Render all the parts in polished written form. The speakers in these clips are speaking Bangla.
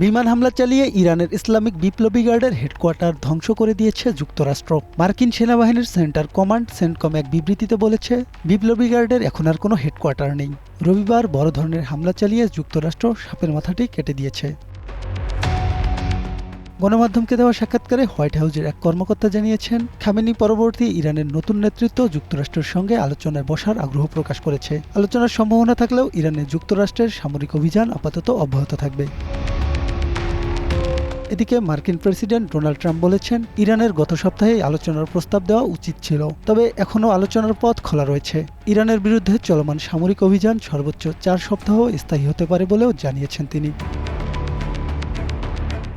বিমান হামলা চালিয়ে ইরানের ইসলামিক বিপ্লবী গার্ডের হেডকোয়ার্টার ধ্বংস করে দিয়েছে যুক্তরাষ্ট্র। মার্কিন সেনাবাহিনীর সেন্টার কমান্ড সেন্টকম এক বিবৃতিতে বলেছে, বিপ্লবী গার্ডের এখন আর কোনো হেডকোয়ার্টার নেই। রবিবার বড় ধরনের হামলা চালিয়ে যুক্তরাষ্ট্র সাপের মাথাটি কেটে দিয়েছে। গণমাধ্যমকে দেওয়া সাক্ষাৎকারে হোয়াইট হাউজের এক কর্মকর্তা জানিয়েছেন, খামেনি পরবর্তী ইরানের নতুন নেতৃত্ব যুক্তরাষ্ট্রের সঙ্গে আলোচনায় বসার আগ্রহ প্রকাশ করেছে। আলোচনার সম্ভাবনা থাকলেও ইরানে যুক্তরাষ্ট্রের সামরিক অভিযান আপাতত অব্যাহত থাকবে। এদিকে মার্কিন প্রেসিডেন্ট ডোনাল্ড ট্রাম্প বলেছেন, ইরানের গত সপ্তাহে আলোচনার প্রস্তাব দেওয়া উচিত ছিল, তবে এখনও আলোচনার পথ খোলা রয়েছে। ইরানের বিরুদ্ধে চলমান সামরিক অভিযান সর্বোচ্চ 4 সপ্তাহ স্থায়ী হতে পারে বলেও জানিয়েছেন তিনি।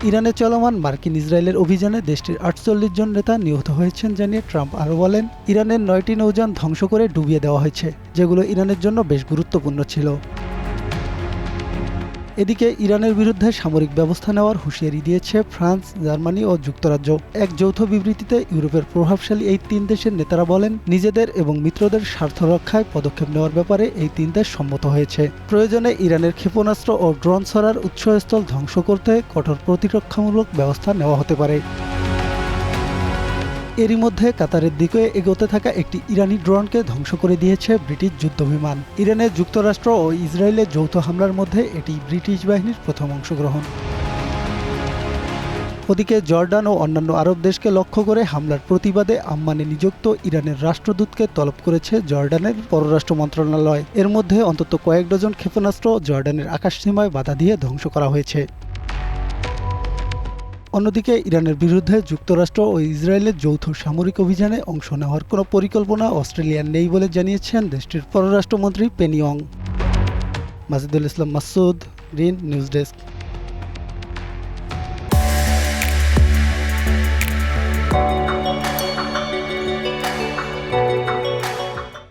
ইরানে চলমান মার্কিন ইসরায়েলের অভিযানে দেশটির 48 জন নেতা নিহত হয়েছেন জানিয়ে ট্রাম্প আরও বলেন, ইরানের 9টি নৌযান ধ্বংস করে ডুবিয়ে দেওয়া হয়েছে, যেগুলো ইরানের জন্য বেশ গুরুত্বপূর্ণ ছিল। এদিকে ইরানের বিরুদ্ধে সামরিক ব্যবস্থা নেওয়ার হুঁশিয়ারি দিয়েছে ফ্রান্স, জার্মানি ও যুক্তরাজ্য। এক যৌথ বিবৃতিতে ইউরোপের প্রভাবশালী এই 3 দেশের নেতারা বলেন, নিজেদের এবং মিত্রদের স্বার্থ রক্ষায় পদক্ষেপ নেওয়ার ব্যাপারে এই 3 দেশ সম্মত হয়েছে। প্রয়োজনে ইরানের ক্ষেপণাস্ত্র ও ড্রোন ছড়ার উৎসস্থল ধ্বংস করতে কঠোর প্রতিরক্ষামূলক ব্যবস্থা নেওয়া হতে পারে। এরই মধ্যে কাতারের দিকে এগোতে থাকা একটি ইরানি ড্রোনকে ধ্বংস করে দিয়েছে ব্রিটিশ যুদ্ধবিমান। ইরানে যুক্তরাষ্ট্র ও ইসরায়েলের যৌথ হামলার মধ্যে এটি ব্রিটিশ বাহিনীর প্রথম অংশগ্রহণ। ওদিকে জর্ডান ও অন্যান্য আরব দেশকে লক্ষ্য করে হামলার প্রতিবাদে আম্মানে নিযুক্ত ইরানের রাষ্ট্রদূতকে তলব করেছে জর্ডানের পররাষ্ট্র মন্ত্রণালয়। এর মধ্যে অন্তত কয়েক ডজন ক্ষেপণাস্ত্র জর্ডানের আকাশসীমায় বাধা দিয়ে ধ্বংস করা হয়েছে। অন্যদিকে ইরানের বিরুদ্ধে যুক্তরাষ্ট্র ও ইসরায়েলের যৌথ সামরিক অভিযানে অংশ নেওয়ার কোনো পরিকল্পনা অস্ট্রেলিয়ার নেই বলে জানিয়েছেন দেশটির পররাষ্ট্রমন্ত্রী পেনি ওয়াং। মাজিদুল ইসলাম মাসুদ, গ্রিন নিউজ ডেস্ক।